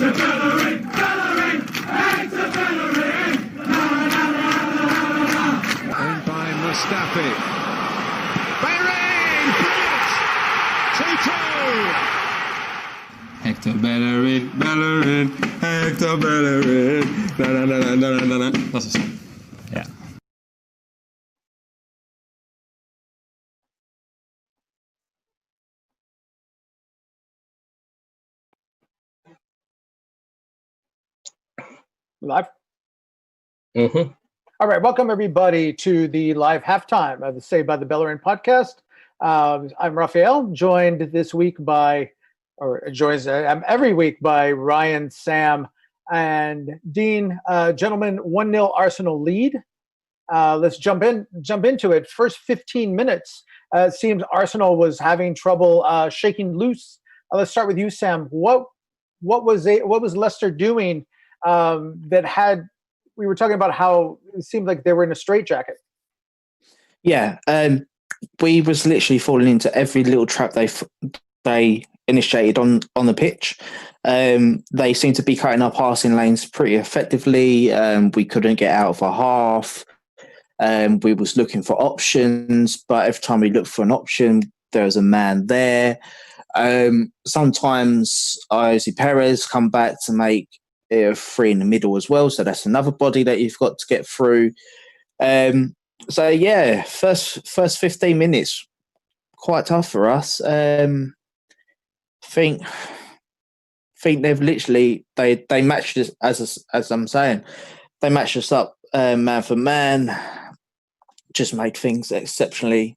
Bellerin, Bellerin, Hector Bellerin. In by Mustafi. Bellerin, brilliant! 2-2. Hector Bellerin, Bellerin, Hector Bellerin. Na na na na na na na. That's a song. Yeah. Live? Mm-hmm. All right, welcome everybody to the live halftime of the Saved by the Bellerin podcast. I'm Raphael, joined this week by, I'm every week by Ryan, Sam, and Dean. Gentlemen, 1-0 Arsenal lead. Let's jump into it. First 15 minutes, it seems Arsenal was having trouble shaking loose. Let's start with you, Sam. What was Leicester doing that had? We were talking about how it seemed like they were in a straitjacket. Yeah, we was literally falling into every little trap they initiated on the pitch. They seemed to be cutting our passing lanes pretty effectively. We couldn't get out of a half. We was looking for options, but every time we looked for an option, there was a man there. Sometimes Ozzy Perez come back to make free in the middle as well, so that's another body that you've got to get through. So yeah, first 15 minutes quite tough for us. Think they've literally they matched us as I'm saying, they matched us up man for man, just made things exceptionally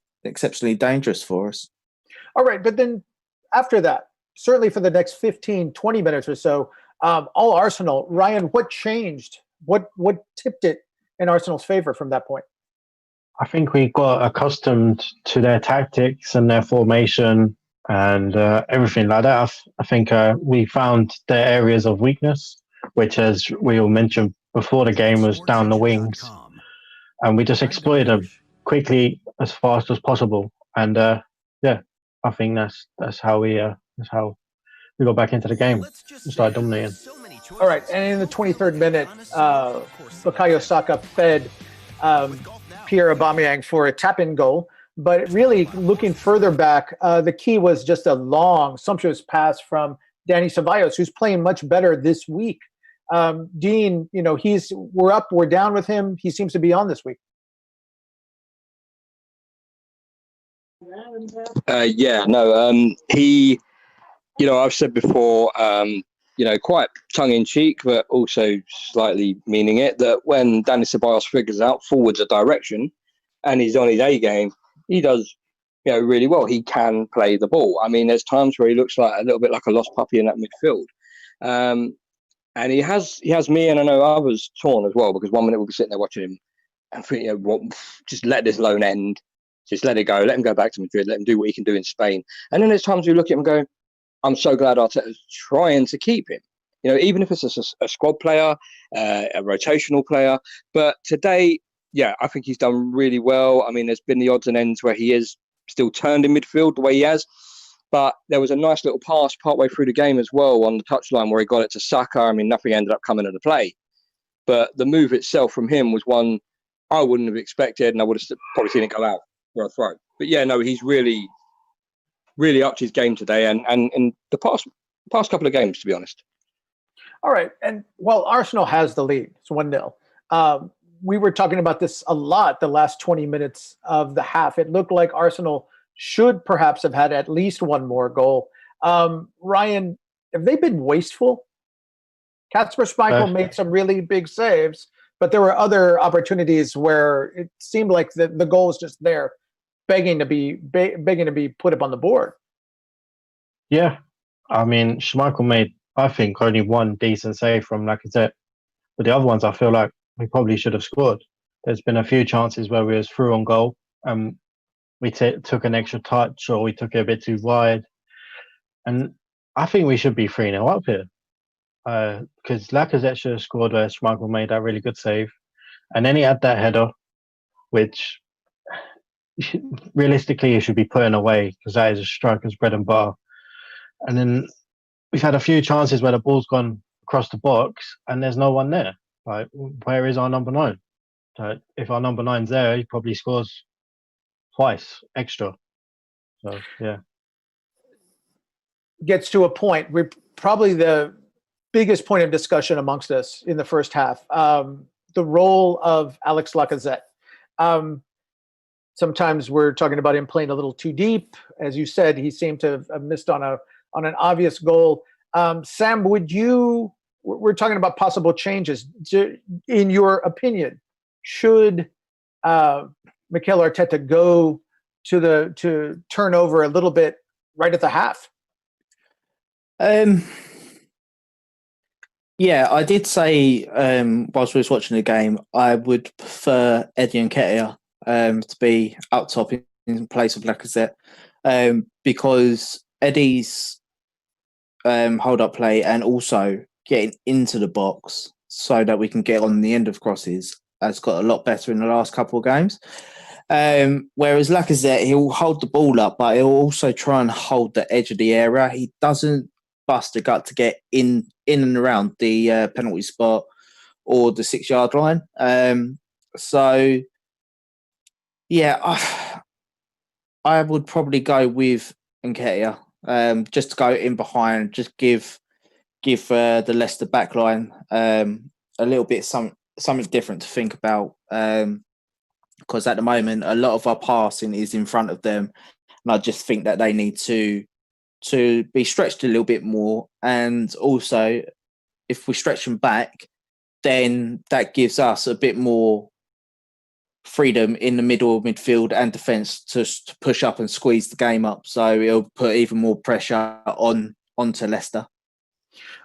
dangerous for us. All right, but then after that, certainly for the next 15-20 minutes or so, all Arsenal. Ryan, what changed? What tipped it in Arsenal's favor from that point? I think we got accustomed to their tactics and their formation and everything like that. I think we found their areas of weakness, which, as we all mentioned before the game, was down the wings. And we just exploited them quickly, as fast as possible. And I think that's how we got back into the game and started dominating. All right, and in the 23rd minute, Bukayo Saka fed Pierre Aubameyang for a tap-in goal. But really, looking further back, the key was just a long, sumptuous pass from Dani Ceballos, who's playing much better this week. Dean, we're up, we're down with him. He seems to be on this week. He, I've said before, quite tongue-in-cheek, but also slightly meaning it, that when Dani Ceballos figures out forwards a direction and he's on his A game, he does, really well. He can play the ball. I mean, there's times where he looks like a little bit like a lost puppy in that midfield. And he has me, and I know others, torn as well, because 1 minute we'll be sitting there watching him and think, just let this loan end. Just let it go. Let him go back to Madrid. Let him do what he can do in Spain. And then there's times we look at him and go, I'm so glad Arteta's trying to keep him. Even if it's a squad player, a rotational player. But today, I think he's done really well. I mean, there's been the odds and ends where he is still turned in midfield the way he has. But there was a nice little pass partway through the game as well on the touchline where he got it to Saka. I mean, nothing ended up coming into play. But the move itself from him was one I wouldn't have expected, and I would have probably seen it go out for a throw. But he's really, really upped his game today and in the past couple of games, to be honest. All right. And Arsenal has the lead. It's 1-0. We were talking about this a lot the last 20 minutes of the half. It looked like Arsenal should perhaps have had at least one more goal. Ryan, have they been wasteful? Kasper Schmeichel made some really big saves, but there were other opportunities where it seemed like the goal was just there, begging to be put up on the board. Yeah, I mean, Schmeichel made, I think, only one decent save from Lacazette, but the other ones I feel like we probably should have scored. There's been a few chances where we was through on goal, and we took an extra touch or we took it a bit too wide, and I think we should be 3-0 up here. Because Lacazette should have scored where Schmeichel made that really good save, and then he had that header, which realistically he should be putting away because that is a striker's bread and butter. And then we've had a few chances where the ball's gone across the box and there's no one there. Like, where is our number 9? If our number 9's there, he probably scores twice extra. So, yeah. Gets to a point. We're probably the biggest point of discussion amongst us in the first half. The role of Alex Lacazette. Sometimes we're talking about him playing a little too deep. As you said, he seemed to have missed on an obvious goal. Sam, we're talking about possible changes. In your opinion, should Mikel Arteta go to turn over a little bit right at the half? Yeah, I did say whilst we was watching the game, I would prefer Eddie Nketiah to be up top in place of Lacazette, because Eddie's hold-up play and also getting into the box so that we can get on the end of crosses has got a lot better in the last couple of games. Whereas Lacazette, he'll hold the ball up, but he'll also try and hold the edge of the area. He doesn't bust a gut to get in and around the penalty spot or the 6-yard line. So, yeah, I would probably go with Nketiah, just to go in behind, just give the Leicester backline a little bit something different to think about. Because at the moment, a lot of our passing is in front of them, and I just think that they need to be stretched a little bit more. And also, if we stretch them back, then that gives us a bit more freedom in the middle of midfield and defence to push up and squeeze the game up. So it'll put even more pressure onto Leicester.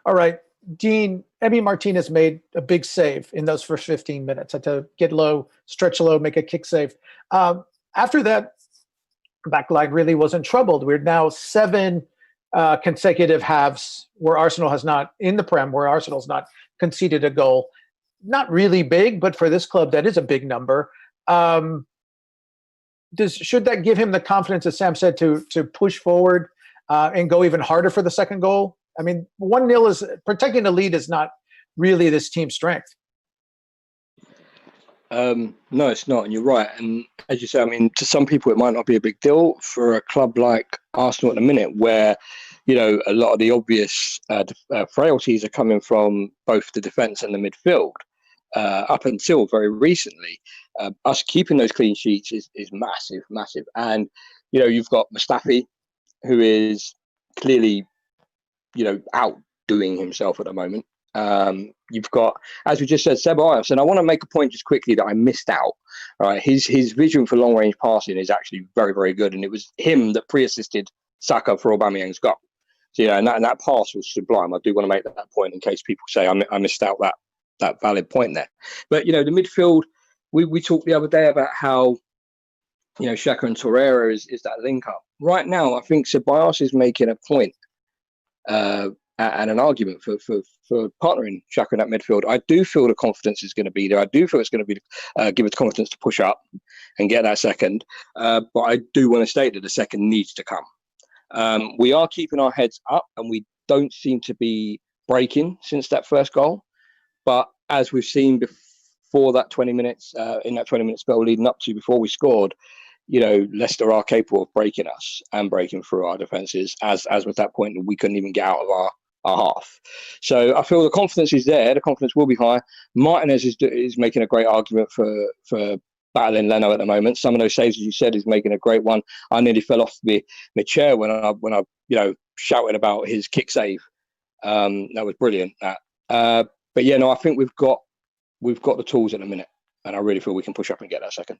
All right, Dean, Emi Martinez made a big save in those first 15 minutes. Had to get low, stretch low, make a kick save. After that, backline really wasn't troubled. We're now 7 consecutive halves where Arsenal has not, in the Prem, where Arsenal's not conceded a goal. Not really big, but for this club, that is a big number. Should that give him the confidence, as Sam said, to push forward and go even harder for the second goal? I mean, 1-0 is protecting the lead is not really this team's strength. No, it's not, and you're right. And as you say, I mean, to some people it might not be a big deal. For a club like Arsenal at the minute, where a lot of the obvious frailties are coming from both the defence and the midfield, up until very recently, us keeping those clean sheets is massive. And you've got Mustafi, who is clearly outdoing himself at the moment. You've got, as we just said, Ceballos, and I want to make a point just quickly that I missed out. Right, his vision for long range passing is actually very, very good, and it was him that pre-assisted Saka for Aubameyang's goal. So and that pass was sublime. I do want to make that point in case people say I missed out that valid point there. But the midfield, we talked the other day about how Xhaka and Torreira is that link up. Right now, I think Ceballos is making a point and an argument for partnering Xhaka in that midfield. I do feel the confidence is going to be there. I do feel it's going to be give us confidence to push up and get that second. But I do want to state that the second needs to come. We are keeping our heads up, and we don't seem to be breaking since that first goal. But as we've seen before that 20 minutes, in that 20-minute spell leading up to before we scored, Leicester are capable of breaking us and breaking through our defences, as was that point that we couldn't even get out of our half. So I feel the confidence is there. The confidence will be high. Martinez is making a great argument for battling Leno at the moment. Some of those saves, as you said, is making a great one. I nearly fell off my chair when I shouted about his kick save. That was brilliant. But yeah, no, I think we've got the tools at the minute, and I really feel we can push up and get that second.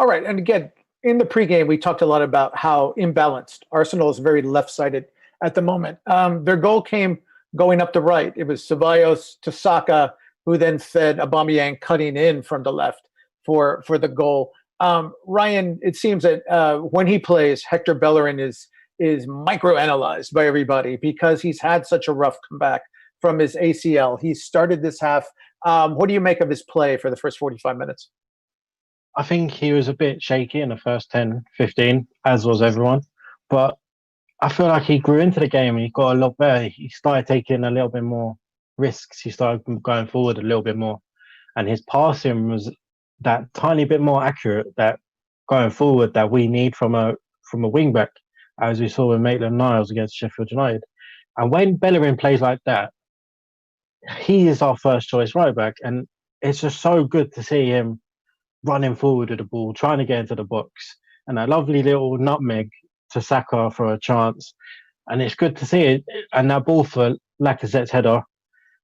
All right, and again, in the pregame, we talked a lot about how imbalanced Arsenal is, very left-sided at the moment. Their goal came going up the right. It was Ceballos to Saka, who then fed Aubameyang cutting in from the left for the goal. Ryan, it seems that when he plays, Hector Bellerin is microanalyzed by everybody because he's had such a rough comeback from his ACL. He started this half. What do you make of his play for the first 45 minutes? I think he was a bit shaky in the first 10, 15, as was everyone. But I feel like he grew into the game and he got a lot better. He started taking a little bit more risks. He started going forward a little bit more, and his passing was that tiny bit more accurate. That going forward that we need from a wing back, as we saw with Maitland-Niles against Sheffield United. And when Bellerin plays like that, he is our first choice right back, and it's just so good to see him running forward with the ball, trying to get into the box, and a lovely little nutmeg to Saka for a chance. And it's good to see it. And that ball for Lacazette's header,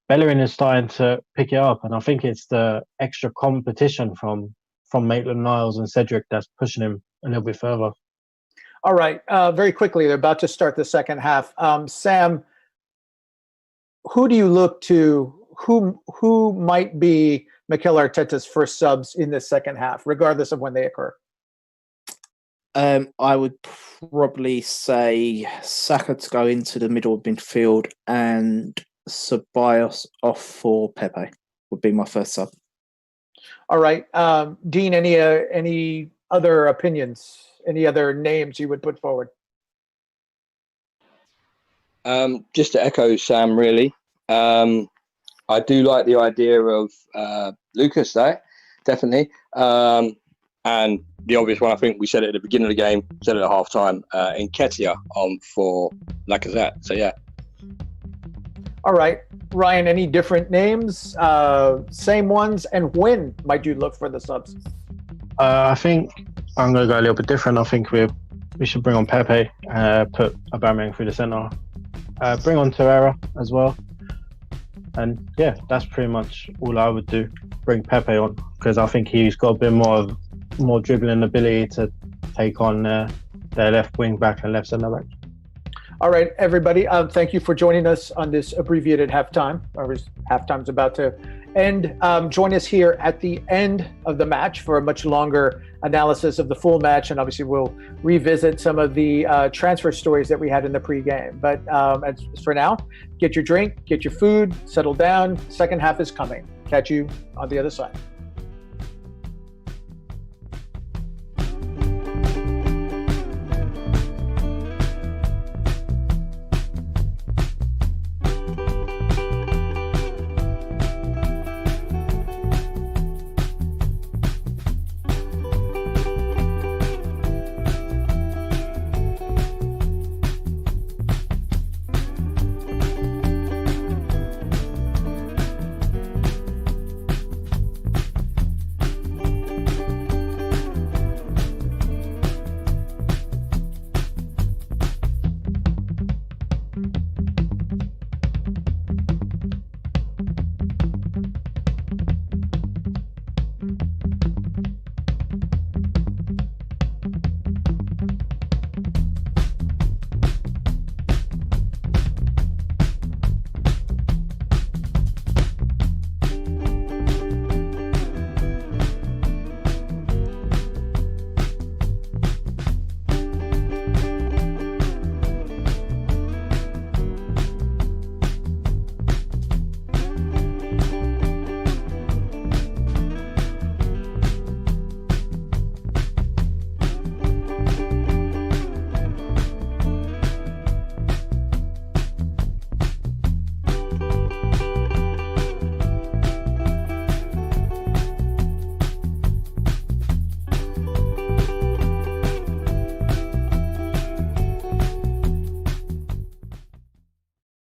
Bellerin is starting to pick it up, and I think it's the extra competition from Maitland-Niles and Cedric that's pushing him a little bit further. All right. Very quickly, they're about to start the second half. Sam, who do you look to? Who might be Mikel Arteta's first subs in the second half, regardless of when they occur? I would probably say Saka to go into the middle of midfield and Ceballos off for Pepe would be my first sub. All right. Dean, any other opinions? Any other names you would put forward? Just to echo Sam, really. I do like the idea of Lucas, though, definitely. And the obvious one, I think we said it at the beginning of the game, said it at half-time, Nketiah on for Lacazette. So, yeah. All right. Ryan, any different names? Same ones? And when might you look for the subs? I think I'm going to go a little bit different. I think we should bring on Pepe, put Aubameyang through the centre, bring on Torreira as well. And yeah, that's pretty much all I would do. Bring Pepe on because I think he's got a bit more dribbling ability to take on their left wing back and left centre back. All right, everybody. Thank you for joining us on this abbreviated halftime. Halftime's about to end. Join us here at the end of the match for a much longer analysis of the full match, and obviously we'll revisit some of the transfer stories that we had in the pregame. But as for now, get your drink, get your food, settle down. Second half is coming. Catch you on the other side.